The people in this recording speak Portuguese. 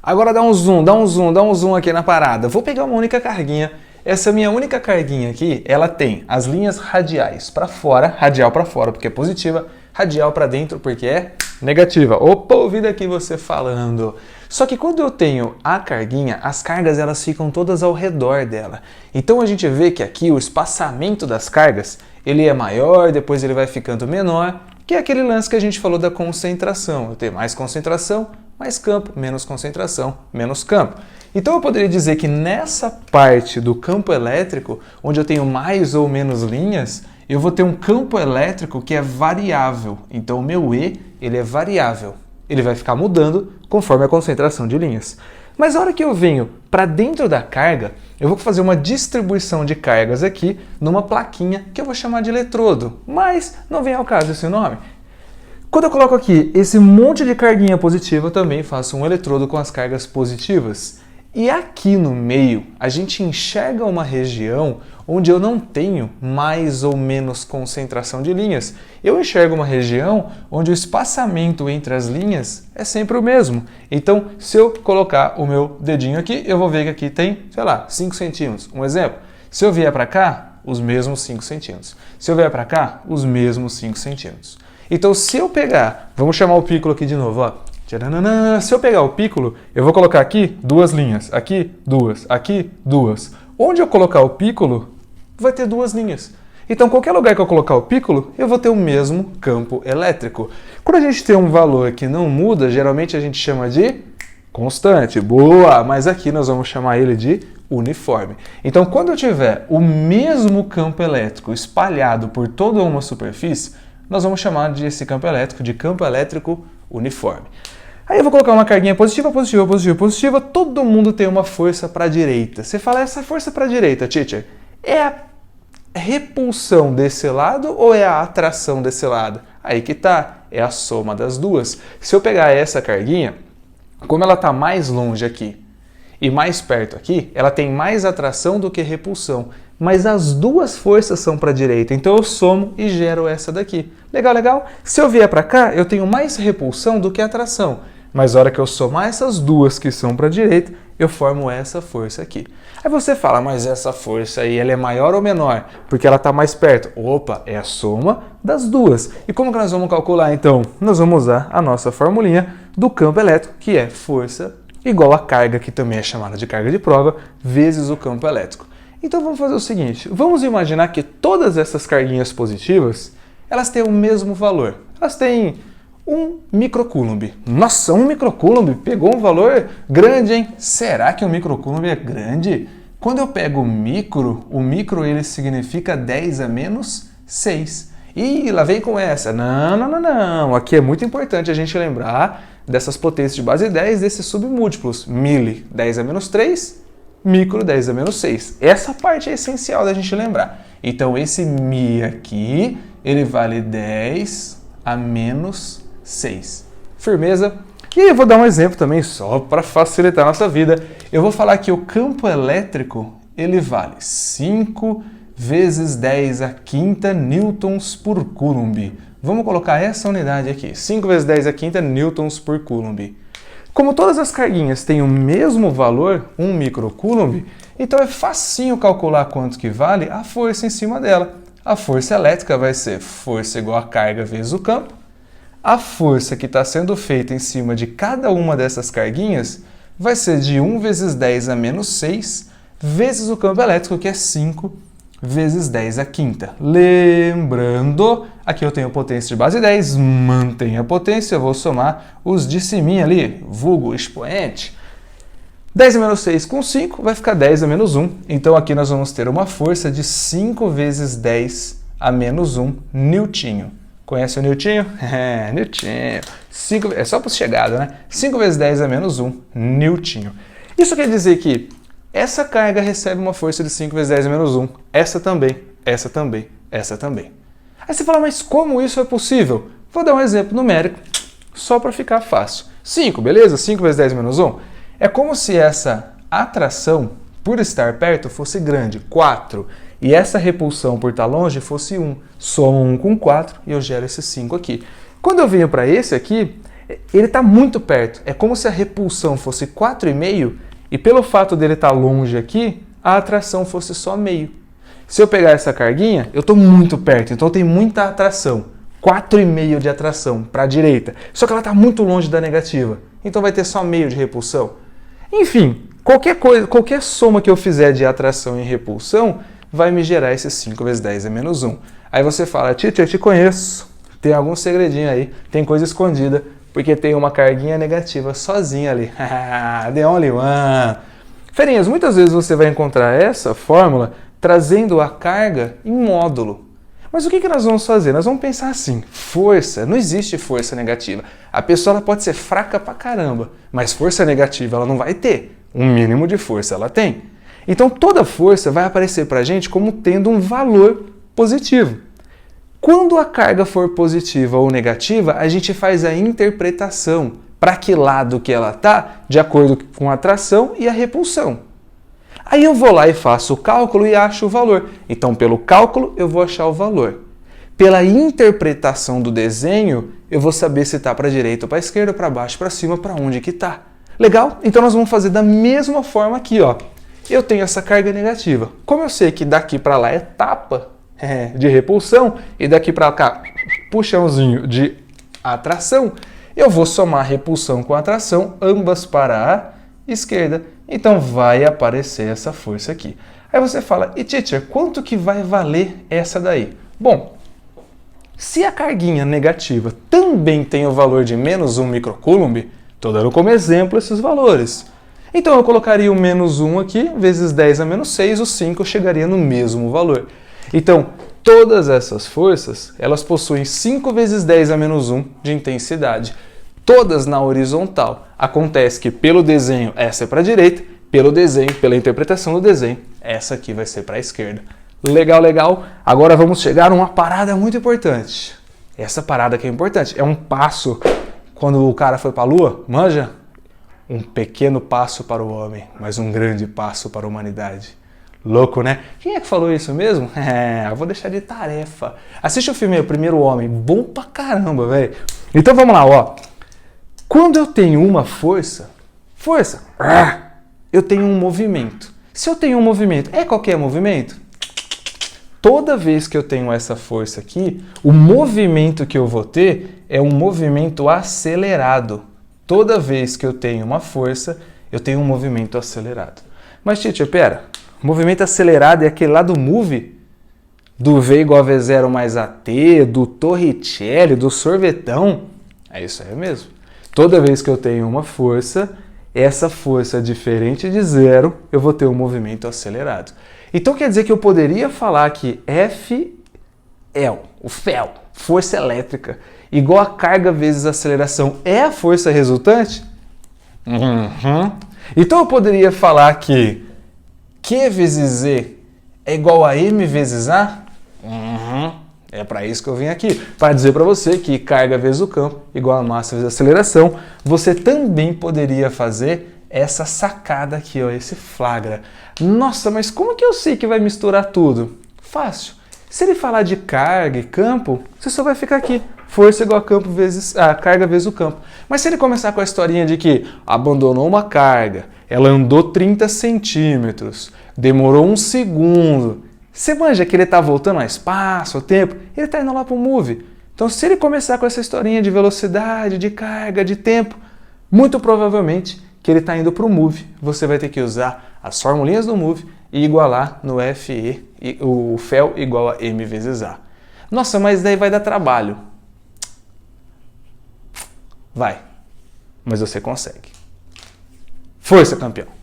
Agora dá um zoom, dá um zoom, dá um zoom aqui na parada. Vou pegar uma única carguinha. Essa minha única carguinha aqui, ela tem as linhas radiais para fora, radial para fora porque é positiva, radial para dentro porque é negativa. Opa, ouvido aqui você falando. Só que quando eu tenho a carguinha, as cargas elas ficam todas ao redor dela. Então a gente vê que aqui o espaçamento das cargas, ele é maior, depois ele vai ficando menor, que é aquele lance que a gente falou da concentração. Eu tenho mais concentração, mais campo, menos concentração, menos campo. Então eu poderia dizer que nessa parte do campo elétrico, onde eu tenho mais ou menos linhas, eu vou ter um campo elétrico que é variável. Então o meu E, ele é variável. Ele vai ficar mudando conforme a concentração de linhas. Mas a hora que eu venho para dentro da carga, eu vou fazer uma distribuição de cargas aqui numa plaquinha que eu vou chamar de eletrodo. Mas não vem ao caso esse nome. Quando eu coloco aqui esse monte de carguinha positiva, eu também faço um eletrodo com as cargas positivas. E aqui no meio, a gente enxerga uma região onde eu não tenho mais ou menos concentração de linhas. Eu enxergo uma região onde o espaçamento entre as linhas é sempre o mesmo. Então, se eu colocar o meu dedinho aqui, eu vou ver que aqui tem, sei lá, 5 centímetros. Um exemplo. Se eu vier para cá, os mesmos 5 centímetros. Se eu vier para cá, os mesmos 5 centímetros. Então, se eu pegar, vamos chamar o pícolo aqui de novo, ó. Se eu pegar o pícolo, eu vou colocar aqui 2 linhas, aqui 2, aqui 2. Onde eu colocar o pícolo, vai ter 2 linhas. Então, qualquer lugar que eu colocar o pícolo, eu vou ter o mesmo campo elétrico. Quando a gente tem um valor que não muda, geralmente a gente chama de constante. Boa! Mas aqui nós vamos chamar ele de uniforme. Então, quando eu tiver o mesmo campo elétrico espalhado por toda uma superfície, nós vamos chamar esse campo elétrico de campo elétrico uniforme. Aí eu vou colocar uma carguinha positiva, positiva, positiva, positiva, todo mundo tem uma força para a direita. Você fala, essa força para a direita, teacher, é a repulsão desse lado ou é a atração desse lado? Aí que tá, é a soma das duas. Se eu pegar essa carguinha, como ela está mais longe aqui e mais perto aqui, ela tem mais atração do que repulsão. Mas as duas forças são para a direita, então eu somo e gero essa daqui. Legal, legal? Se eu vier para cá, eu tenho mais repulsão do que atração. Mas na hora que eu somar essas duas que são para a direita, eu formo essa força aqui. Aí você fala, mas essa força aí, ela é maior ou menor? Porque ela está mais perto. Opa, é a soma das duas. E como que nós vamos calcular então? Nós vamos usar a nossa formulinha do campo elétrico, que é força igual a carga, que também é chamada de carga de prova, vezes o campo elétrico. Então vamos fazer o seguinte, vamos imaginar que todas essas carguinhas positivas, elas têm o mesmo valor. Elas têm 1 microcoulomb. Nossa, 1 microcoulomb pegou um valor grande, hein? Será que 1 microcoulomb é grande? Quando eu pego o micro ele significa 10 a menos 6. Ih, lá vem com essa. Não, não, não, não. Aqui é muito importante a gente lembrar dessas potências de base 10, desses submúltiplos. Mili, 10 a menos 3. Micro 10 a menos 6. Essa parte é essencial da gente lembrar. Então, esse Mi aqui, ele vale 10 a menos 6. Firmeza? E aí eu vou dar um exemplo também, só para facilitar a nossa vida. Eu vou falar que o campo elétrico, ele vale 5 vezes 10 a quinta newtons por coulomb. Vamos colocar essa unidade aqui. 5 vezes 10 a quinta newtons por coulomb. Como todas as carguinhas têm o mesmo valor, 1 microcoulomb, então é facinho calcular quanto que vale a força em cima dela. A força elétrica vai ser força igual a carga vezes o campo. A força que está sendo feita em cima de cada uma dessas carguinhas vai ser de 1 vezes 10 a menos 6 vezes o campo elétrico, que é 5 vezes 10 a quinta. Lembrando, aqui eu tenho potência de base 10, mantém a potência, eu vou somar os de cima ali, vulgo expoente. 10 a menos 6 com 5 vai ficar 10 a menos 1. Então aqui nós vamos ter uma força de 5 vezes 10 a menos 1 newtinho. Conhece o newtinho? É, newtinho. É só para chegada, né? 5 vezes 10 a menos 1 newtinho. Isso quer dizer que essa carga recebe uma força de 5 vezes 10 a menos 1. Essa também, essa também, essa também. Aí você fala, mas como isso é possível? Vou dar um exemplo numérico, só para ficar fácil. 5, beleza? 5 vezes 10 menos 1. É como se essa atração, por estar perto, fosse grande, 4. E essa repulsão por estar longe fosse 1. Somo 1 com 4 e eu gero esse 5 aqui. Quando eu venho para esse aqui, ele está muito perto. É como se a repulsão fosse 4,5 e pelo fato dele estar longe aqui, a atração fosse só meio. Se eu pegar essa carguinha, eu estou muito perto, então tem muita atração. 4,5 de atração para a direita. Só que ela está muito longe da negativa. Então vai ter só meio de repulsão. Enfim, qualquer soma que eu fizer de atração e repulsão vai me gerar esse 5 vezes 10 é menos 1. Aí você fala, Tite, eu te conheço. Tem algum segredinho aí, tem coisa escondida, porque tem uma carguinha negativa sozinha ali. The only one. Ferinhas, muitas vezes você vai encontrar essa fórmula trazendo a carga em módulo. Mas o que nós vamos fazer? Nós vamos pensar assim, força, não existe força negativa. A pessoa ela pode ser fraca pra caramba, mas força negativa ela não vai ter. Um mínimo de força ela tem. Então toda força vai aparecer pra gente como tendo um valor positivo. Quando a carga for positiva ou negativa, a gente faz a interpretação para que lado que ela está, de acordo com a atração e a repulsão. Aí eu vou lá e faço o cálculo e acho o valor. Então, pelo cálculo, eu vou achar o valor. Pela interpretação do desenho, eu vou saber se está para a direita ou para a esquerda, para baixo, para cima, para onde que está. Legal? Então nós vamos fazer da mesma forma aqui, ó. Eu tenho essa carga negativa. Como eu sei que daqui para lá é tapa de repulsão e daqui para cá puxãozinho de atração, eu vou somar repulsão com atração, ambas para a esquerda. Então vai aparecer essa força aqui. Aí você fala, e teacher, quanto que vai valer essa daí? Bom, se a carguinha negativa também tem o valor de menos 1 microcoulomb, estou dando como exemplo esses valores. Então eu colocaria o menos 1 aqui, vezes 10 a menos 6, o 5 chegaria no mesmo valor. Então, todas essas forças, elas possuem 5 vezes 10 a menos 1 de intensidade. Todas na horizontal. Acontece que pelo desenho essa é para a direita, pelo desenho, pela interpretação do desenho, essa aqui vai ser para a esquerda. Legal, legal. Agora vamos chegar a uma parada muito importante. Essa parada que é importante. É um passo, quando o cara foi para a Lua, manja? Um pequeno passo para o homem, mas um grande passo para a humanidade. Louco, né? Quem é que falou isso mesmo? Eu vou deixar de tarefa. Assiste o filme O Primeiro Homem. Bom pra caramba, velho. Então vamos lá, ó. Quando eu tenho uma força, eu tenho um movimento. Se eu tenho um movimento, é qualquer movimento? Toda vez que eu tenho essa força aqui, o movimento que eu vou ter é um movimento acelerado. Toda vez que eu tenho uma força, eu tenho um movimento acelerado. Mas, teacher, pera, movimento acelerado é aquele lá do move? Do V igual a V0 mais AT, do Torricelli, do sorvetão? É isso aí mesmo. Toda vez que eu tenho uma força, essa força diferente de zero, eu vou ter um movimento acelerado. Então quer dizer que eu poderia falar que FL, o FEL, força elétrica, igual a carga vezes aceleração, é a força resultante? Então eu poderia falar que Q vezes Z é igual a M vezes A? É para isso que eu vim aqui, para dizer para você que carga vezes o campo igual a massa vezes a aceleração. Você também poderia fazer essa sacada aqui, ó, esse flagra. Nossa, mas como que eu sei que vai misturar tudo? Fácil. Se ele falar de carga e campo, você só vai ficar aqui. Força igual a carga vezes o campo. Mas se ele começar com a historinha de que abandonou uma carga, ela andou 30 centímetros, demorou 1 segundo... Você manja que ele está voltando ao espaço, ao tempo, ele está indo lá para o move. Então, se ele começar com essa historinha de velocidade, de carga, de tempo, muito provavelmente que ele está indo para o move. Você vai ter que usar as formulinhas do move e igualar no FE, o FEL igual a M vezes A. Nossa, mas daí vai dar trabalho. Vai, mas você consegue. Força, campeão!